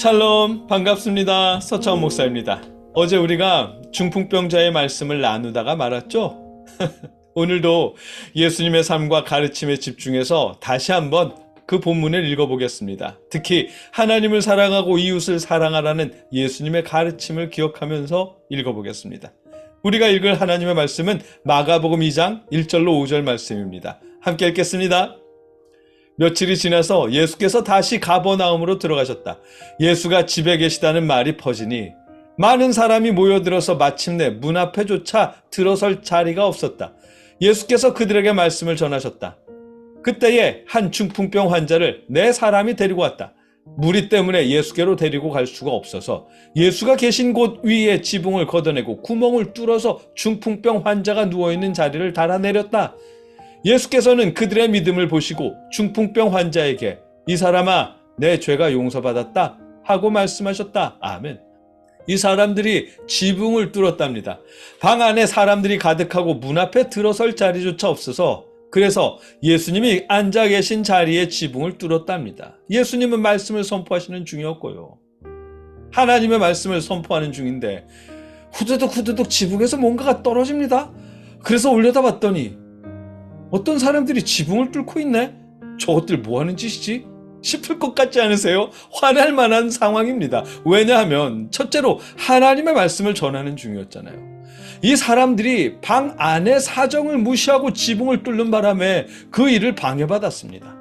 샬롬, 반갑습니다. 서차원 목사입니다. 어제 우리가 중풍병자의 말씀을 나누다가 말았죠? 오늘도 예수님의 삶과 가르침에 집중해서 다시 한번 그 본문을 읽어보겠습니다. 특히 하나님을 사랑하고 이웃을 사랑하라는 예수님의 가르침을 기억하면서 읽어보겠습니다. 우리가 읽을 하나님의 말씀은 마가복음 2장 1절로 5절 말씀입니다. 함께 읽겠습니다. 며칠이 지나서 예수께서 다시 가버나움으로 들어가셨다. 예수가 집에 계시다는 말이 퍼지니 많은 사람이 모여들어서 마침내 문 앞에조차 들어설 자리가 없었다. 예수께서 그들에게 말씀을 전하셨다. 그때에 한 중풍병 환자를 네 사람이 데리고 왔다. 무리 때문에 예수께로 데리고 갈 수가 없어서 예수가 계신 곳 위에 지붕을 걷어내고 구멍을 뚫어서 중풍병 환자가 누워있는 자리를 달아내렸다. 예수께서는 그들의 믿음을 보시고 중풍병 환자에게 이 사람아 내 죄가 용서받았다 하고 말씀하셨다. 아멘. 이 사람들이 지붕을 뚫었답니다. 방 안에 사람들이 가득하고 문 앞에 들어설 자리조차 없어서 그래서 예수님이 앉아 계신 자리에 지붕을 뚫었답니다. 예수님은 말씀을 선포하시는 중이었고요. 하나님의 말씀을 선포하는 중인데 후두둑 지붕에서 뭔가가 떨어집니다. 그래서 올려다 봤더니 어떤 사람들이 지붕을 뚫고 있네? 저것들 뭐하는 짓이지? 싶을 것 같지 않으세요? 화날 만한 상황입니다. 왜냐하면 첫째로 하나님의 말씀을 전하는 중이었잖아요. 이 사람들이 방 안의 사정을 무시하고 지붕을 뚫는 바람에 그 일을 방해받았습니다.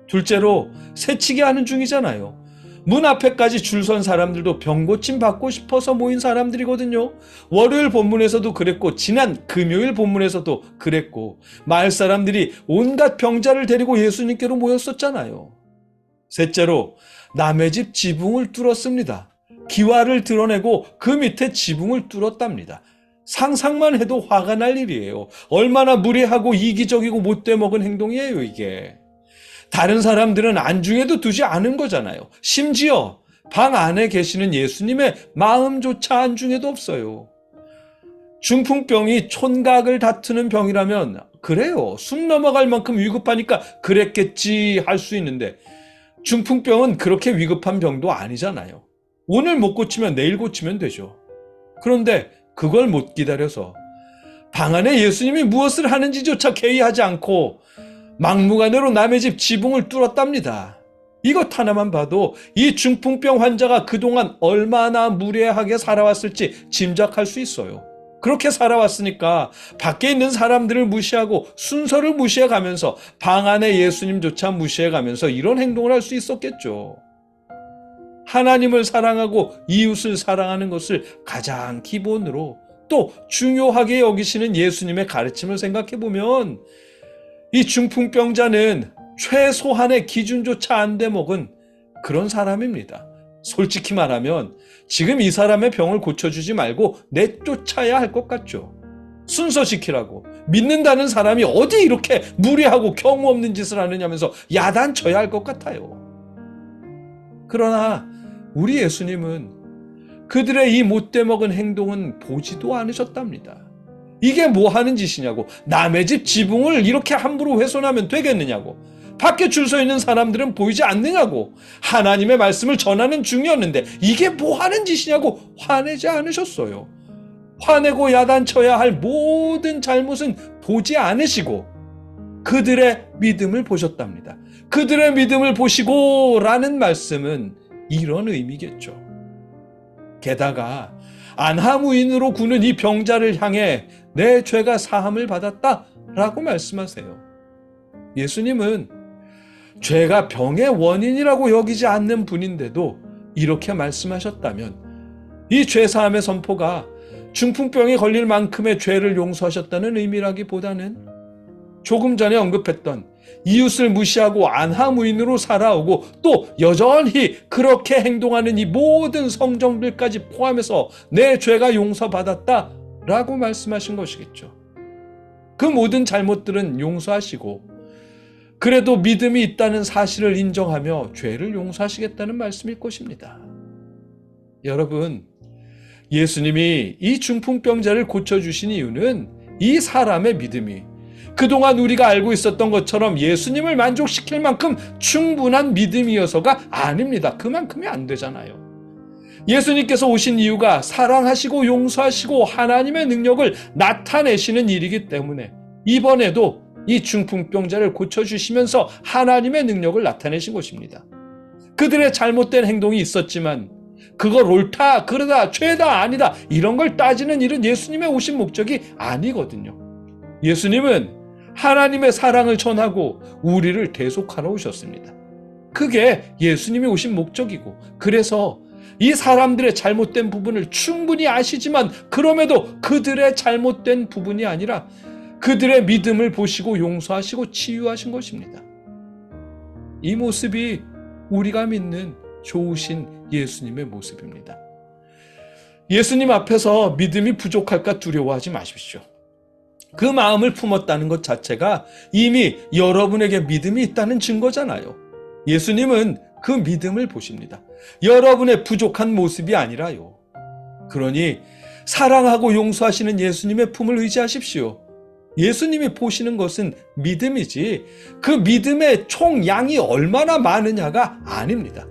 둘째로 새치기 하는 중이잖아요. 문 앞에까지 줄 선 사람들도 병고침 받고 싶어서 모인 사람들이거든요. 월요일 본문에서도 그랬고 지난 금요일 본문에서도 그랬고 마을 사람들이 온갖 병자를 데리고 예수님께로 모였었잖아요. 셋째로 남의 집 지붕을 뚫었습니다. 기와를 드러내고 그 밑에 지붕을 뚫었답니다. 상상만 해도 화가 날 일이에요. 얼마나 무례하고 이기적이고 못돼 먹은 행동이에요 이게. 다른 사람들은 안중에도 두지 않은 거잖아요. 심지어 방 안에 계시는 예수님의 마음조차 안중에도 없어요. 중풍병이 촌각을 다투는 병이라면 그래요. 숨 넘어갈 만큼 위급하니까 그랬겠지 할 수 있는데 중풍병은 그렇게 위급한 병도 아니잖아요. 오늘 못 고치면 내일 고치면 되죠. 그런데 그걸 못 기다려서 방 안에 예수님이 무엇을 하는지조차 개의하지 않고 막무가내로 남의 집 지붕을 뚫었답니다. 이것 하나만 봐도 이 중풍병 환자가 그동안 얼마나 무례하게 살아왔을지 짐작할 수 있어요. 그렇게 살아왔으니까 밖에 있는 사람들을 무시하고 순서를 무시해가면서 방 안에 예수님조차 무시해가면서 이런 행동을 할 수 있었겠죠. 하나님을 사랑하고 이웃을 사랑하는 것을 가장 기본으로 또 중요하게 여기시는 예수님의 가르침을 생각해보면 이 중풍병자는 최소한의 기준조차 안 돼 먹은 그런 사람입니다. 솔직히 말하면 지금 이 사람의 병을 고쳐주지 말고 내쫓아야 할 것 같죠. 순서시키라고. 믿는다는 사람이 어디 이렇게 무례하고 경우 없는 짓을 하느냐면서 야단쳐야 할 것 같아요. 그러나 우리 예수님은 그들의 이 못돼 먹은 행동은 보지도 않으셨답니다. 이게 뭐 하는 짓이냐고. 남의 집 지붕을 이렇게 함부로 훼손하면 되겠느냐고. 밖에 줄 서 있는 사람들은 보이지 않느냐고. 하나님의 말씀을 전하는 중이었는데 이게 뭐 하는 짓이냐고 화내지 않으셨어요. 화내고 야단쳐야 할 모든 잘못은 보지 않으시고 그들의 믿음을 보셨답니다. 그들의 믿음을 보시고 라는 말씀은 이런 의미겠죠. 게다가 안하무인으로 구는 이 병자를 향해 내 죄가 사함을 받았다 라고 말씀하세요. 예수님은 죄가 병의 원인이라고 여기지 않는 분인데도 이렇게 말씀하셨다면 이 죄사함의 선포가 중풍병에 걸릴 만큼의 죄를 용서하셨다는 의미라기보다는 조금 전에 언급했던 이웃을 무시하고 안하무인으로 살아오고 또 여전히 그렇게 행동하는 이 모든 성정들까지 포함해서 내 죄가 용서받았다 라고 말씀하신 것이겠죠. 그 모든 잘못들은 용서하시고 그래도 믿음이 있다는 사실을 인정하며 죄를 용서하시겠다는 말씀일 것입니다. 여러분, 예수님이 이 중풍병자를 고쳐주신 이유는 이 사람의 믿음이 그동안 우리가 알고 있었던 것처럼 예수님을 만족시킬 만큼 충분한 믿음이어서가 아닙니다. 그만큼이 안 되잖아요. 예수님께서 오신 이유가 사랑하시고 용서하시고 하나님의 능력을 나타내시는 일이기 때문에 이번에도 이 중풍병자를 고쳐주시면서 하나님의 능력을 나타내신 것입니다. 그들의 잘못된 행동이 있었지만 그걸 옳다, 그러다, 죄다, 아니다 이런 걸 따지는 일은 예수님의 오신 목적이 아니거든요. 예수님은 하나님의 사랑을 전하고 우리를 대속하러 오셨습니다. 그게 예수님이 오신 목적이고, 그래서 이 사람들의 잘못된 부분을 충분히 아시지만 그럼에도 그들의 잘못된 부분이 아니라 그들의 믿음을 보시고 용서하시고 치유하신 것입니다. 이 모습이 우리가 믿는 좋으신 예수님의 모습입니다. 예수님 앞에서 믿음이 부족할까 두려워하지 마십시오. 그 마음을 품었다는 것 자체가 이미 여러분에게 믿음이 있다는 증거잖아요. 예수님은 그 믿음을 보십니다. 여러분의 부족한 모습이 아니라요. 그러니 사랑하고 용서하시는 예수님의 품을 의지하십시오. 예수님이 보시는 것은 믿음이지 그 믿음의 총량이 얼마나 많으냐가 아닙니다.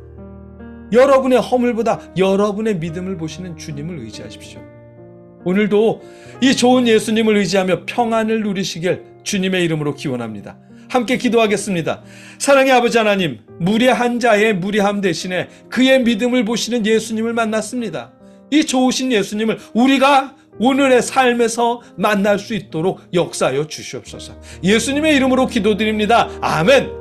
여러분의 허물보다 여러분의 믿음을 보시는 주님을 의지하십시오. 오늘도 이 좋은 예수님을 의지하며 평안을 누리시길 주님의 이름으로 기원합니다. 함께 기도하겠습니다. 사랑의 아버지 하나님, 무례한 자의 무례함 대신에 그의 믿음을 보시는 예수님을 만났습니다. 이 좋으신 예수님을 우리가 오늘의 삶에서 만날 수 있도록 역사하여 주시옵소서. 예수님의 이름으로 기도드립니다. 아멘.